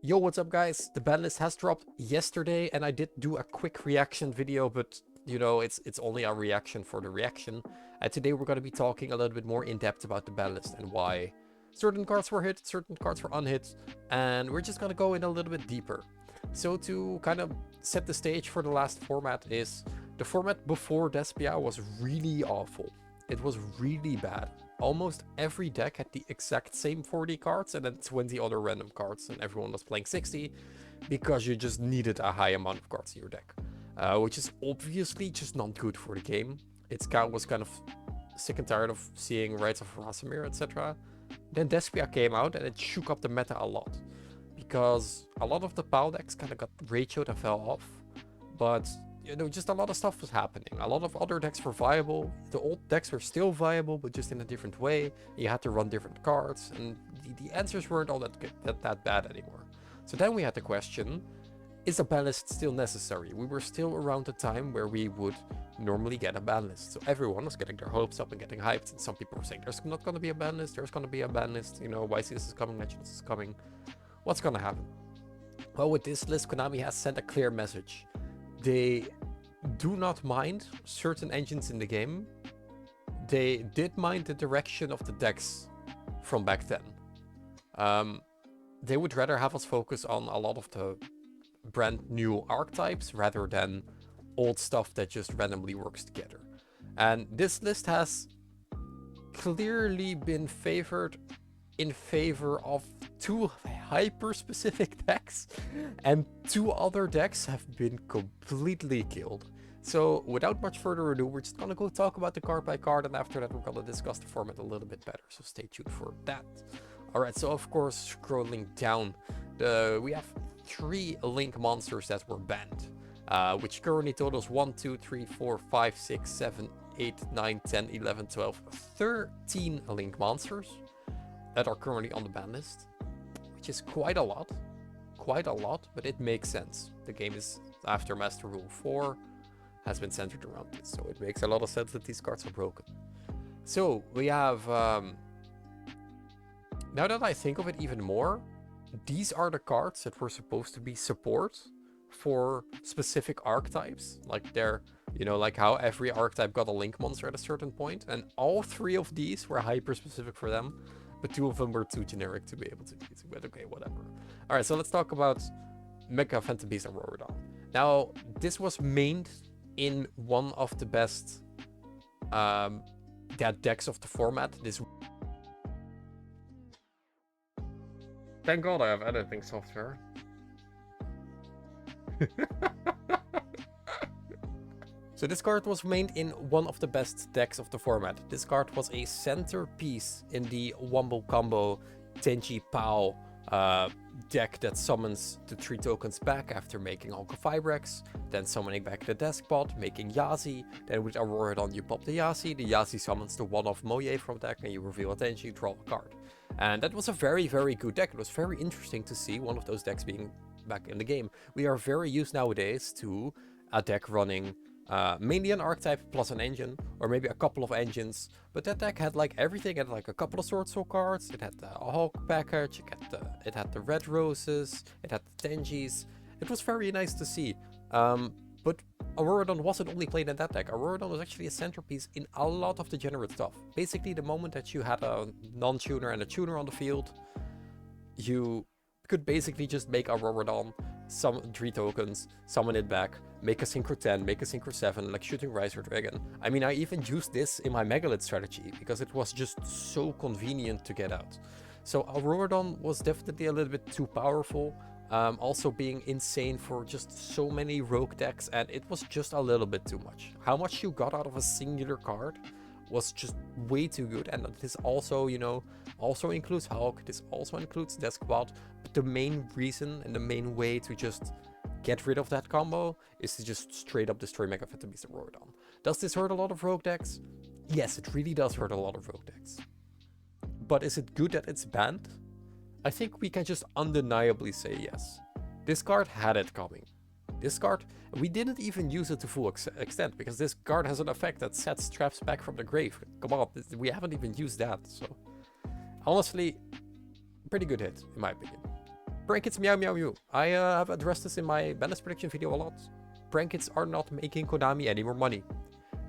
Yo, what's up guys? The banlist has dropped yesterday and I did do a quick reaction video, but you know, it's only a reaction for the reaction. And today we're going to be talking a little bit more in depth about the banlist and why certain cards were hit, certain cards were unhit, and we're just going to go in a little bit deeper. So to kind of set the stage for the last format is the format before Despia was really awful. It was really bad. Almost every deck had the exact same 40 cards and then 20 other random cards, and everyone was playing 60 because you just needed a high amount of cards in your deck, which is obviously just not good for the game. Was kind of sick and tired of seeing Rites of Rasamir, etc. Then Despia came out and it shook up the meta a lot because a lot of the POW decks kind of got ratioed and fell off, but you know, just a lot of stuff was happening. A lot of other decks were viable. The old decks were still viable, but just in a different way. You had to run different cards, and the answers weren't all that bad anymore. So then we had the question, is a banlist still necessary? We were still around the time where we would normally get a banlist. So everyone was getting their hopes up and getting hyped, and some people were saying, there's not going to be a banlist, there's going to be a banlist, you know, YCS is coming, Legends is coming. What's going to happen? Well, with this list, Konami has sent a clear message. They do not mind certain engines in the game. They did mind the direction of the decks from back then. They would rather have us focus on a lot of the brand new archetypes rather than old stuff that just randomly works together. And this list has clearly been favored in favor of two hyper-specific decks, and two other decks have been completely killed. So without much further ado, we're just gonna go talk about the card by card, and after that we're gonna discuss the format a little bit better, so stay tuned for that. Alright, so of course, scrolling down, we have 3 link monsters that were banned, which currently totals 1, 2, 3, 4, 5, 6, 7, 8, 9, 10, 11, 12, 13 link monsters that are currently on the ban list, which is quite a lot, but it makes sense. The game is after Master Rule 4 has been centered around this, so it makes a lot of sense that these cards are broken. So we have, now that I think of it even more, these are the cards that were supposed to be support for specific archetypes, like they're, you know, like how every archetype got a link monster at a certain point, and all 3 of these were hyper specific for them. But 2 of them were too generic to be able to use. But okay, whatever. Alright, so let's talk about Mega Phantom Beast Auroradon. Now, this was mained in one of the best decks of the format. Thank God I have editing software. So this card was mained in one of the best decks of the format. This card was a centerpiece in the Wombo Combo Tenji POW deck that summons the 3 tokens back after making Hulk Vibrex, then summoning back the Deskbot, making Yazi, then with Auroradon you pop the Yazi summons the one-off Moye from deck, and you reveal a Tenji, you draw a card. And that was a very, very good deck. It was very interesting to see one of those decks being back in the game. We are very used nowadays to a deck running mainly an archetype plus an engine, or maybe a couple of engines, but that deck had like everything. It had like a couple of Sword Soul cards, it had the Hulk package, it had the Red Roses, it had the Tenjis. It was very nice to see, but Auroradon wasn't only played in that deck. Auroradon was actually a centerpiece in a lot of degenerate stuff. Basically, the moment that you had a non-tuner and a tuner on the field, you could basically just make Auroradon, summon 3 tokens, summon it back, make a Synchro 10, make a Synchro 7, like shooting Riser Dragon. I mean, I even used this in my Megalith strategy because it was just so convenient to get out. So Auroradon was definitely a little bit too powerful, also being insane for just so many rogue decks, and it was just a little bit too much. How much you got out of a singular card was just way too good, and this also, you know, also includes Hulk, this also includes Deskbot, but the main reason and the main way to just get rid of that combo is to just straight up destroy Mega Phantom Beast Auroradon. Does this hurt a lot of rogue decks? Yes, it really does hurt a lot of rogue decks. But is it good that it's banned? I think we can just undeniably say yes. This card had it coming. This card, we didn't even use it to full extent, because this card has an effect that sets traps back from the grave. Come on, we haven't even used that, so... Honestly, pretty good hit, in my opinion. Brankets meow meow meow. I have addressed this in my Banlist prediction video a lot. Brankets are not making Konami any more money.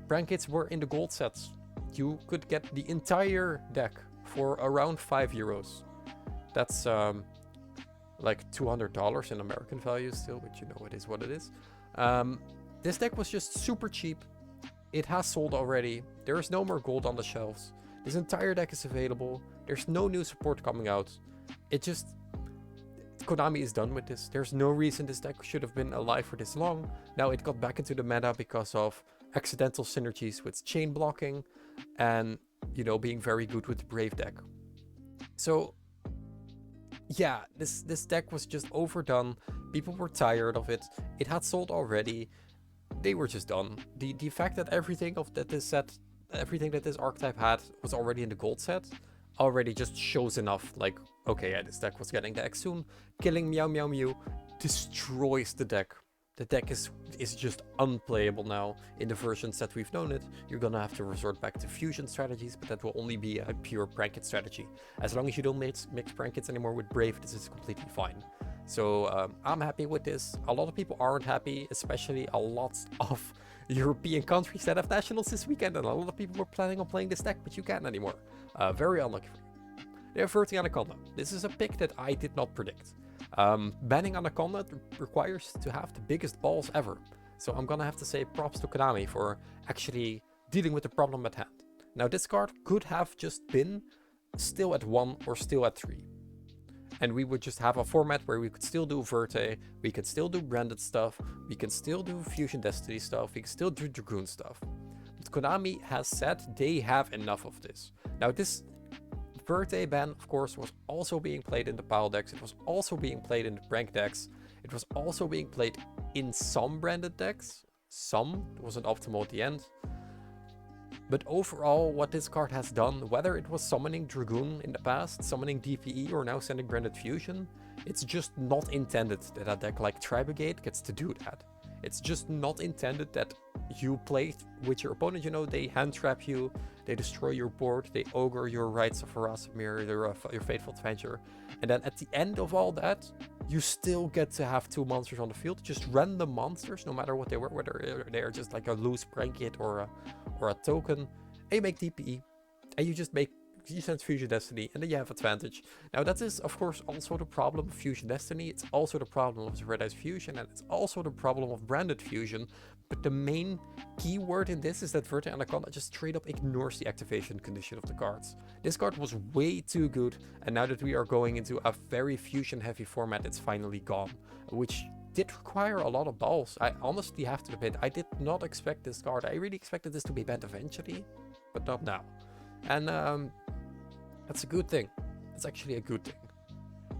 Brankets were in the gold sets. You could get the entire deck for around €5. That's like $200 in American value still, but you know it is what it is. This deck was just super cheap. It has sold already. There is no more gold on the shelves. This entire deck is available. There's no new support coming out. It just... Konami is done with this. There's no reason this deck should have been alive for this long. Now it got back into the meta because of accidental synergies with chain blocking and, you know, being very good with the Brave deck. So, yeah, this deck was just overdone. People were tired of it. It had sold already. They were just done. The fact that everything that this archetype had was already in the gold set already just shows enough, like, okay, yeah, this deck was getting deck soon. Killing Meow Meow Mew destroys the deck. The deck is just unplayable now in the versions that we've known it. You're gonna have to resort back to fusion strategies, but that will only be a pure Branket strategy. As long as you don't mix Brankets anymore with Brave, this is completely fine. So I'm happy with this. A lot of people aren't happy, especially a lot of European countries that have nationals this weekend, and a lot of people were planning on playing this deck, but you can't anymore. Very unlucky for you. They have Verte Anaconda. This is a pick that I did not predict. Banning Anaconda requires to have the biggest balls ever. So I'm gonna have to say props to Konami for actually dealing with the problem at hand. Now this card could have just been still at 1 or still at 3. And we would just have a format where we could still do Verte, we could still do branded stuff, we can still do Fusion Destiny stuff, we can still do Dragoon stuff. But Konami has said they have enough of this. Now this Verte ban, of course, was also being played in the pile decks, it was also being played in the Brank decks, it was also being played in some branded decks. Some, it wasn't optimal at the end. But overall, what this card has done, whether it was summoning Dragoon in the past, summoning DPE, or now sending Branded Fusion, it's just not intended that a deck like Tri-Brigade gets to do that. It's just not intended that you play with your opponent, you know, they hand trap you, they destroy your board, they ogre your Rites of Arasamir, your Fateful Adventure, and then at the end of all that, you still get to have 2 monsters on the field, just random monsters, no matter what they were, whether they are just like a loose Branket or a token, and you make DPE, and you send Fusion Destiny, and then you have advantage. Now that is of course also the problem of Fusion Destiny, it's also the problem of Red Eyes Fusion, and it's also the problem of Branded Fusion, but the main key word in this is that Verte Anaconda just straight up ignores the activation condition of the cards. This card was way too good, and now that we are going into a very fusion heavy format, it's finally gone, which did require a lot of balls. I honestly have to admit, I did not expect this card. I really expected this to be banned eventually, but not now. And that's a good thing. It's actually a good thing.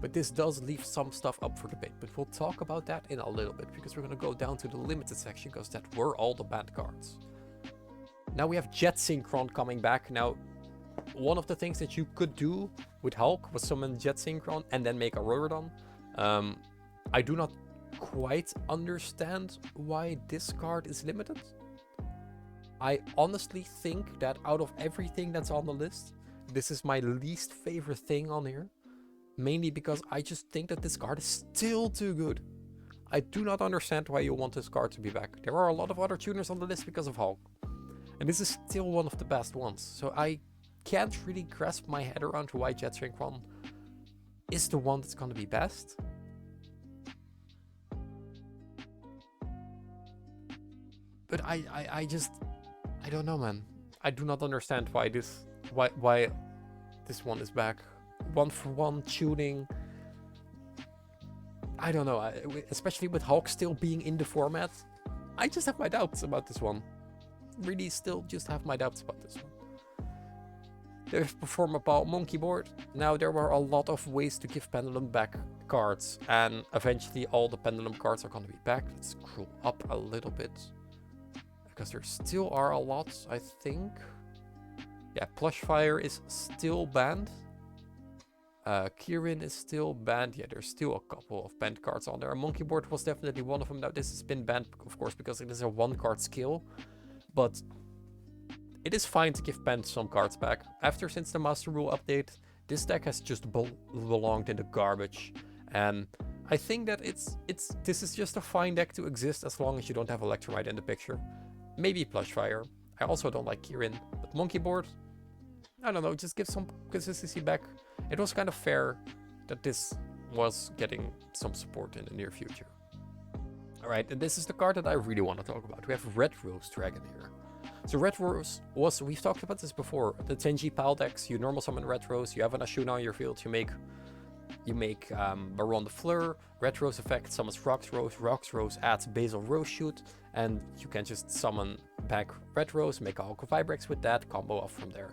But this does leave some stuff up for debate. But we'll talk about that in a little bit, because we're going to go down to the limited section, because that were all the banned cards. Now we have Jet Synchron coming back. Now, one of the things that you could do with Hulk was summon Jet Synchron and then make a Auroradon. I do not quite understand why this card is limited. I honestly think that out of everything that's on the list, this is my least favorite thing on here. Mainly because I just think that this card is still too good. I do not understand why you want this card to be back. There are a lot of other tuners on the list because of Hulk. And this is still one of the best ones. So I can't really grasp my head around why Jet Synchron is the one that's going to be best. But I don't know, man. I do not understand why this one is back. 1-for-1 tuning. I don't know. Especially with Hulk still being in the format, I just have my doubts about this one. Really, still just have my doubts about this one. There's Performapal Monkey Board. Now there were a lot of ways to give Pendulum back cards, and eventually all the Pendulum cards are going to be back. Let's scroll up a little bit, because there still are a lot, I think. Yeah, Plushfire is still banned. Kirin is still banned. Yeah, there's still a couple of banned cards on there. Monkey Board was definitely one of them. Now this has been banned, of course, because it is a 1-card skill. But it is fine to give banned some cards back. Since the Master Rule update, this deck has just belonged in the garbage. And I think that this is just a fine deck to exist as long as you don't have Electromite in the picture. Maybe Plushfire. I also don't like Kirin, but Monkey Board, I don't know, just give some consistency back. It was kind of fair that this was getting some support in the near future. Alright, and this is the card that I really want to talk about. We have Red Rose Dragon here. So Red Rose was, we've talked about this before, the Tenji pile decks. You normal summon Red Rose, you have an Ashuna on your field, you make Baron de Fleur, Red Rose effect summons Rocks Rose adds Basil Rose Shoot, and you can just summon back Red Rose, make a Hulk of Vibrex with that, combo off from there,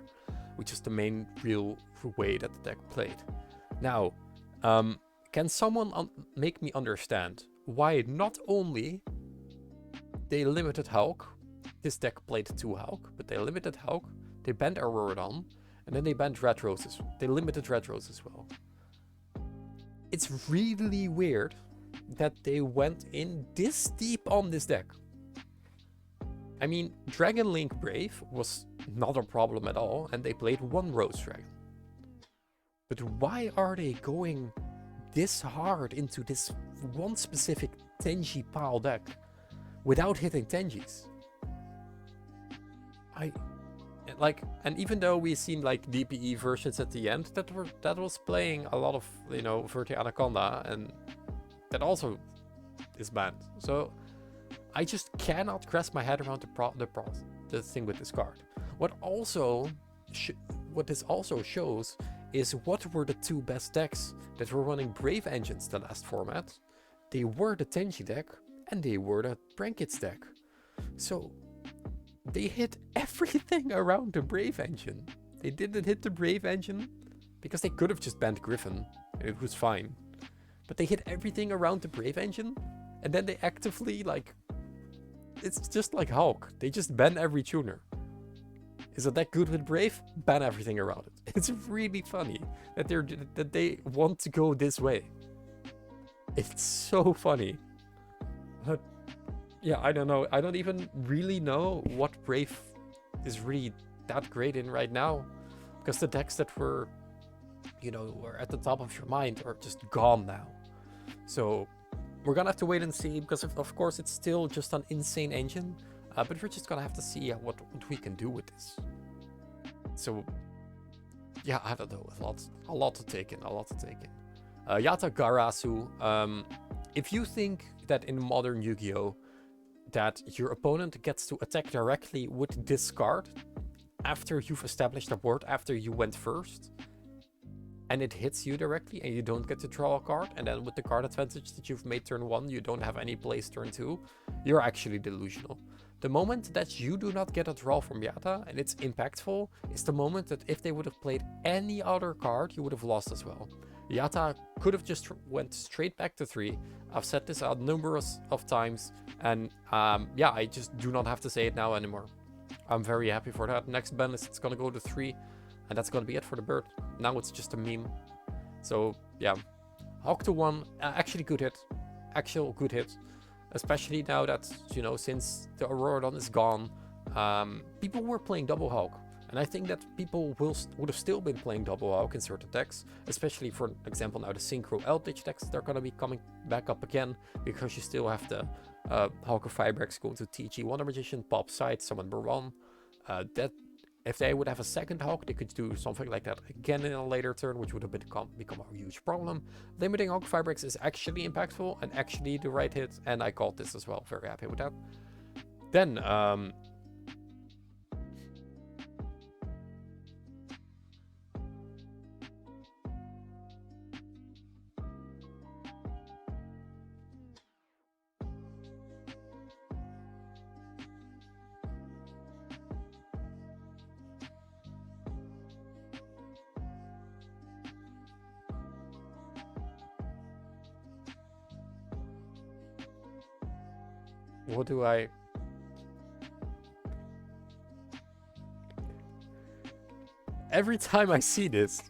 which is the main real way that the deck played. Now, can someone make me understand why not only they limited Hulk, this deck played 2 Hulk, but they limited Hulk, they banned Auroradon, and then they banned Red Roses. They limited Red Rose as well. It's really weird that they went in this deep on this deck. I mean, Dragon Link Brave was not a problem at all, and they played 1 Rose Dragon. But why are they going this hard into this one specific Tenji pile deck without hitting Tenjis? And even though we've seen like DPE versions at the end that was playing a lot of, you know, Verte Anaconda, and that also is banned. So I just cannot grasp my head around the thing with this card. What this also shows is what were the 2 best decks that were running Brave Engines the last format. They were the Tenji deck and they were the Brankits deck. So they hit everything around the Brave Engine. They didn't hit the Brave Engine because they could have just banned Griffin and it was fine. But they hit everything around the Brave Engine, and then they actively, like, it's just like Hulk. They just ban every tuner. Is a deck good with Brave? Ban everything around it. It's really funny that they want to go this way. It's so funny. But yeah, I don't know. I don't even really know what Brave is really that great in right now, because the decks that were, you know, were at the top of your mind are just gone now. So we're gonna have to wait and see, because of course it's still just an insane engine, but we're just gonna have to see what we can do with this. So yeah, I don't know, a lot to take in, Yatagarasu. If you think that in modern Yu-Gi-Oh! That your opponent gets to attack directly with this card after you've established a board, after you went first, and it hits you directly and you don't get to draw a card, and then with the card advantage that you've made turn 1, you don't have any plays turn 2, you're actually delusional. The moment that you do not get a draw from Yata and it's impactful is the moment that if they would have played any other card, you would have lost as well. Yata could have just went straight back to 3. I've said this out numerous of times, and yeah, I just do not have to say it now anymore. I'm very happy for that. Next Banlist, it's gonna go to 3, and that's gonna be it for the bird. Now it's just a meme. So yeah, Hawk to 1, actually good hit. Actual good hit. Especially now that, you know, since the Auroradon is gone, people were playing double Hawk. And I think that people would have still been playing double Hawk in certain decks, especially for example now the Synchro Eldritch decks, they're going to be coming back up again, because you still have the Hulk of Vibrex going to TG Wonder Magician, pop side, summon Baron. That if they would have a second Hulk, they could do something like that again in a later turn, which would have become a huge problem. Limiting Hulk Vibrex is actually impactful and actually the right hit, and I called this as well. Very happy with that. Then what do I... Every time I see this,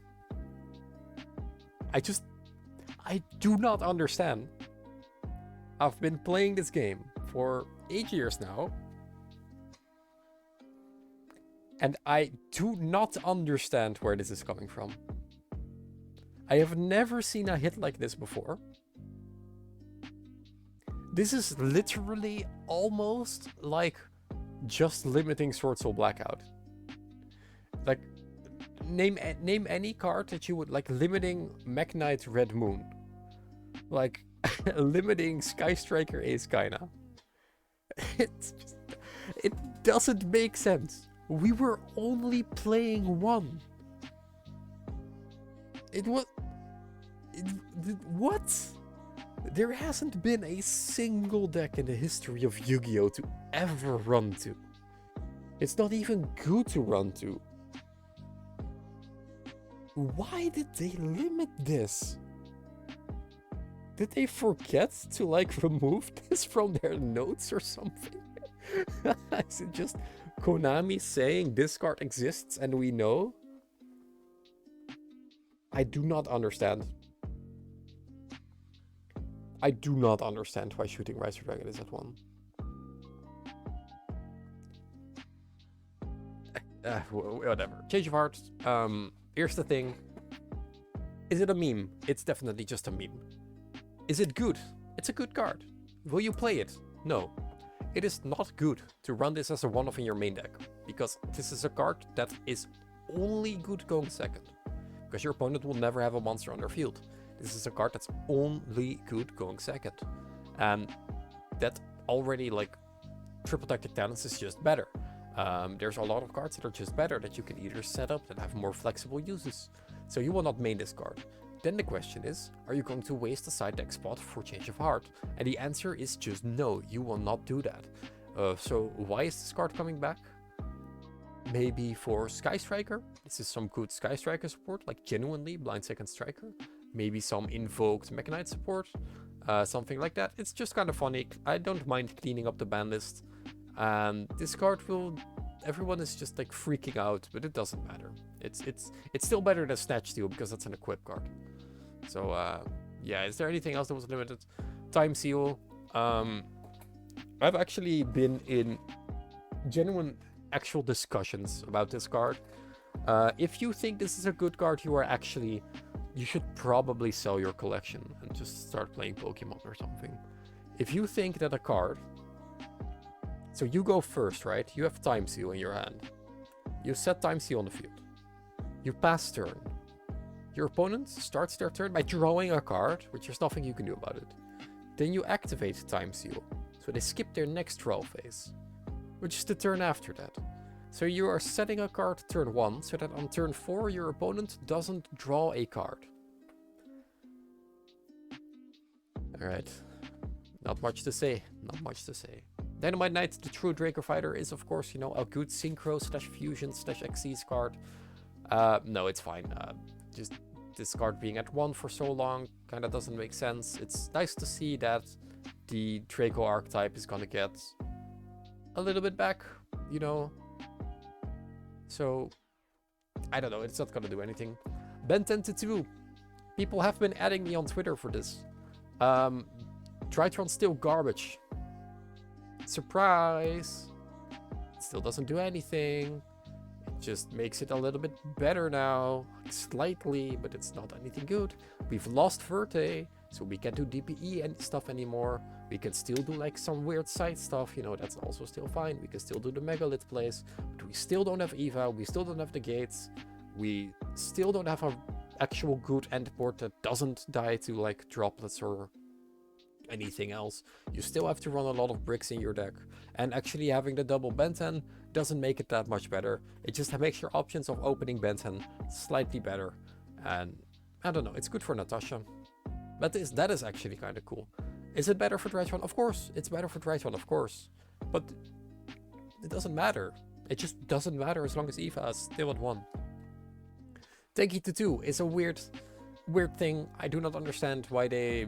I do not understand. I've been playing this game for 8 years now, and I do not understand where this is coming from. I have never seen a hit like this before. This is literally almost like just limiting Sword Soul Blackout. Like, name any card that you would like limiting Mekk-Knight Red Moon. Like, limiting Sky Striker Ace Kaina. It's just, it doesn't make sense. We were only playing one. What? There hasn't been a single deck in the history of Yu-Gi-Oh! To ever run to. It's not even good to run to. Why did they limit this? Did they forget to like remove this from their notes or something? Is it just Konami saying this card exists and we know? I do not understand. I do not understand why Shooting Rise of Dragon is at 1. Whatever. Change of heart. Here's the thing. Is it a meme? It's definitely just a meme. Is it good? It's a good card. Will you play it? No. It is not good to run this as a one-off in your main deck, because this is a card that is only good going second, because your opponent will never have a monster on their field. This is a card that's only good going second, and that already, like, Triple Tactic Talents is just better. There's a lot of cards that are just better that you can either set up that have more flexible uses. So you will not main this card. Then the question is, are you going to waste a side deck spot for Change of Heart? And the answer is just no, you will not do that. So why is this card coming back? Maybe for Sky Striker. This is some good Sky Striker support, like genuinely Blind Second Striker. Maybe some invoked Mekk-Knight support, something like that. It's just kind of funny. I don't mind cleaning up the ban list. And this card will, everyone is just like freaking out, but it doesn't matter. It's still better than Snatch Steal because that's an equip card. So yeah, is there anything else that was limited? Time Seal. I've actually been in genuine actual discussions about this card. If you think this is a good card, you should probably sell your collection and just start playing Pokemon or something. If you think that a card, so you go first, right? You have Time Seal in your hand. You set Time Seal on the field. You pass turn. Your opponent starts their turn by drawing a card, which there's nothing you can do about it. Then you activate Time Seal. So they skip their next draw phase, which is the turn after that. So you are setting a card turn 1, so that on turn 4 your opponent doesn't draw a card. Alright. Not much to say. Not much to say. Dynamite Knight, the true Draco Fighter, is of course, you know, a good Synchro / Fusion / Xyz card. No, it's fine. Just this card being at 1 for so long kind of doesn't make sense. It's nice to see that the Draco archetype is gonna get a little bit back, you know. So, I don't know, it's not gonna do anything. Ben 10 to 2. People have been adding me on Twitter for this. Tritron's still garbage. Surprise! It still doesn't do anything. It just makes it a little bit better now. Slightly, but it's not anything good. We've lost Verte, so we can't do DPE and stuff anymore. We can still do like some weird side stuff, you know, that's also still fine. We can still do the Megalith plays, but we still don't have Eva, we still don't have the gates. We still don't have an actual good endport that doesn't die to like droplets or anything else. You still have to run a lot of bricks in your deck, and actually having the double Ben 10 doesn't make it that much better. It just makes your options of opening Ben 10 slightly better, and I don't know, it's good for Natasha. But that is actually kind of cool. Is it better for Drytron? Of course, it's better for Drytron, of course. But it doesn't matter. It just doesn't matter as long as Eva is still at 1. Tanky to 2 is a weird thing. I do not understand why they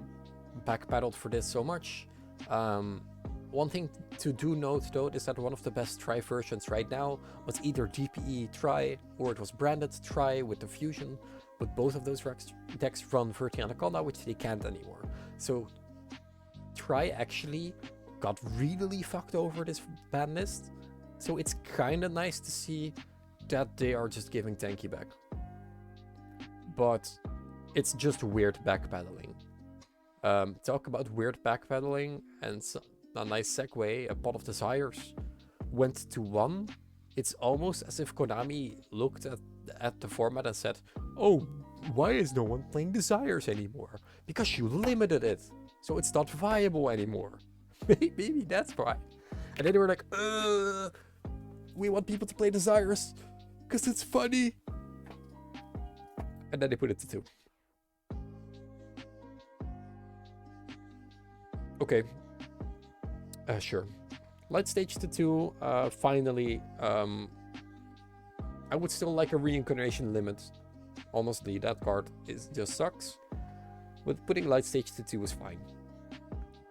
backpedaled for this so much. One thing to do note though is that one of the best Tri versions right now was either DPE Tri or it was branded Tri with the fusion, but both of those decks run Verte Anaconda, which they can't anymore. So Tri actually got really fucked over this ban list, so it's kinda nice to see that they are just giving Tanky back. But It's just weird backpedaling. Talk about weird backpedaling and a nice segue. A Pot of Desires went to 1. It's almost as if Konami looked at the format and said, "Oh, why is no one playing Desires anymore? Because you limited it, so it's not viable anymore." Maybe that's why. And then they were like, we want people to play Desires because it's funny. And then they put it to 2. Okay. Sure. Light Stage to 2, finally. I would still like a reincarnation limit. Honestly, that card just sucks. But putting Light Stage to 2 is fine.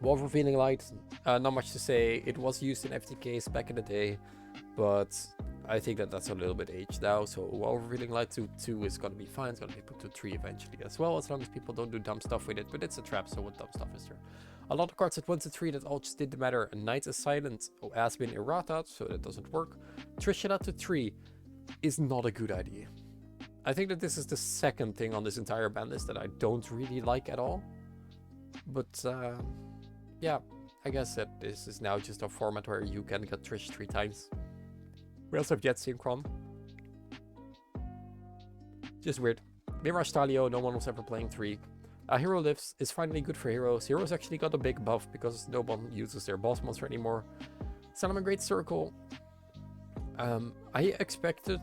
Wolf Revealing Light, not much to say. It was used in FTKs back in the day, but I think that's a little bit aged now. So Wolf Revealing Light to 2 is gonna be fine. It's gonna be put to 3 eventually as well, as long as people don't do dumb stuff with it. But it's a trap, so what dumb stuff is there? A lot of cards at 1 to 3 that all just didn't matter. Night is Silent has been Errata, so that doesn't work. Trishula to 3 is not a good idea. I think that this is the second thing on this entire ban list that I don't really like at all. But yeah, I guess that this is now just a format where you can get Trish 3 times. We also have Jet Synchron. Just weird. Mirage Stalio, no one was ever playing 3. Hero Lives is finally good for heroes. Heroes actually got a big buff because no one uses their boss monster anymore. Salamangreat Great Circle. I expected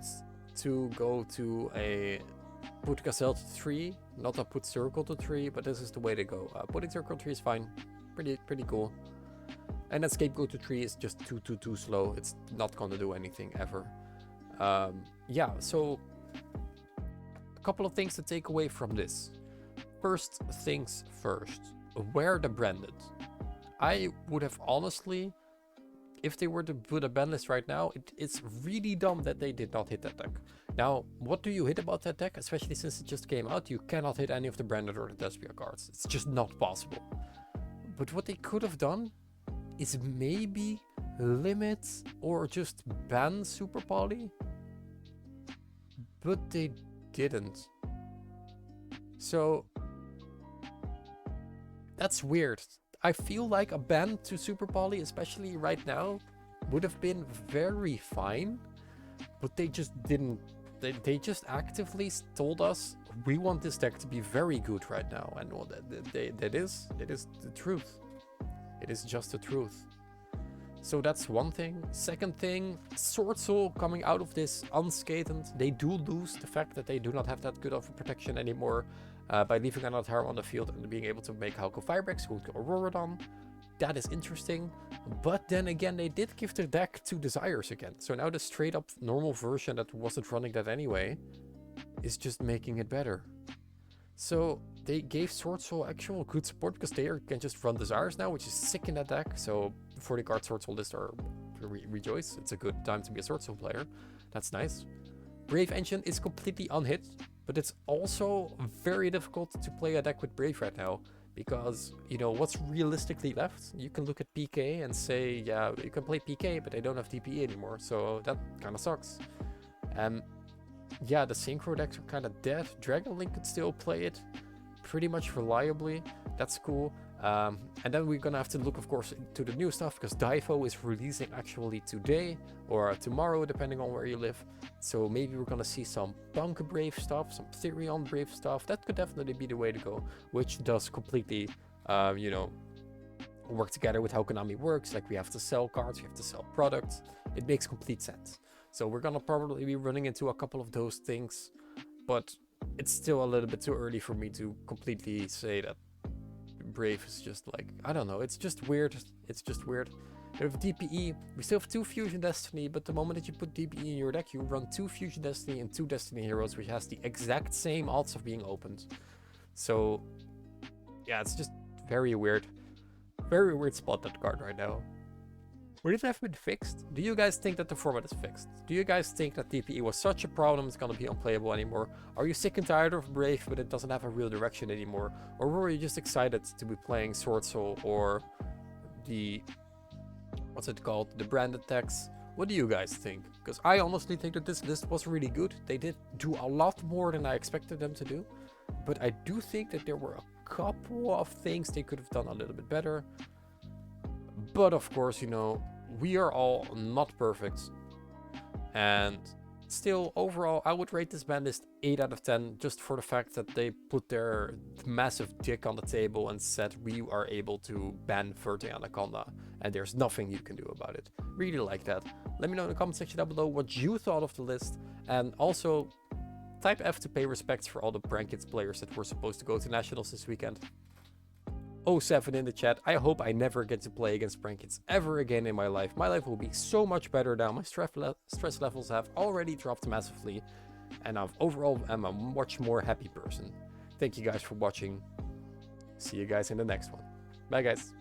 to go to a put Gazelle to 3, not a put Circle to 3, but this is the way to go. Putting Circle to 3 is fine. Pretty cool. And then Scapegoat to 3 is just too slow. It's not gonna do anything ever. Yeah, so a couple of things to take away from this. First things first, where the branded. I would have honestly, if they were to put a ban list right now, it's really dumb that they did not hit that deck. Now, what do you hit about that deck? Especially since it just came out, you cannot hit any of the branded or the Despia cards. It's just not possible. But what they could have done is maybe limit or just ban Super Poly. But they didn't. So that's weird. I feel like a ban to Super Poly, especially right now, would have been very fine, but they just didn't. They just actively told us, we want this deck to be very good right now, and well, it is the truth. It is just the truth. So that's one thing. Second thing, Sword Soul coming out of this unscathed. They do lose the fact that they do not have that good of a protection anymore by leaving another hero on the field and being able to make Halco Firebreaks, go to Auroradon. That is interesting. But then again, they did give the deck 2 Desires again. So now the straight up normal version that wasn't running that anyway is just making it better. So they gave Sword Soul actual good support because they can just run Desires now, which is sick in that deck. So 40 card Sword Soul list are rejoice. It's a good time to be a Sword Soul player. That's nice. Brave Engine is completely unhit, but it's also very difficult to play a deck with Brave right now because, you know, what's realistically left? You can look at PK and say, yeah, you can play PK, but they don't have DPE anymore, so that kind of sucks. Yeah, the Synchro decks are kind of dead. Dragon Link could still play it pretty much reliably. That's cool. And then we're gonna have to look, of course, to the new stuff because Daivo is releasing actually today or tomorrow, depending on where you live. So maybe we're gonna see some Punk Brave stuff, some Therion Brave stuff. That could definitely be the way to go, which does completely, you know, work together with how Konami works. Like we have to sell cards, we have to sell products. It makes complete sense. So we're gonna probably be running into a couple of those things, but it's still a little bit too early for me to completely say that Brave is just like, I don't know, it's just weird. It's just weird. We have DPE, we still have 2 Fusion Destiny, but the moment that you put DPE in your deck, you run 2 Fusion Destiny and 2 Destiny Heroes, which has the exact same odds of being opened. So yeah, it's just very weird. Very weird spot, that card right now. Would it have been fixed? Do you guys think that the format is fixed? Do you guys think that DPE was such a problem it's gonna be unplayable anymore? Are you sick and tired of Brave but it doesn't have a real direction anymore? Or were you just excited to be playing Sword Soul or the, what's it called, the branded decks? What do you guys think? Because I honestly think that this list was really good. They did do a lot more than I expected them to do. but I do think that there were a couple of things they could have done a little bit better. But of course, you know, we are all not perfect. And still, overall, I would rate this ban list 8 out of 10, just for the fact that they put their massive dick on the table and said we are able to ban Verte Anaconda, and there's nothing you can do about it. Really like that. Let me know in the comment section down below what you thought of the list, and also type F to pay respects for all the Prank Kids players that were supposed to go to Nationals this weekend. 07 in the chat. I hope I never get to play against Prank Kids ever again in my life. My life will be so much better now. My stress levels have already dropped massively, and overall I'm a much more happy person. Thank you guys for watching. See you guys in the next one. Bye guys.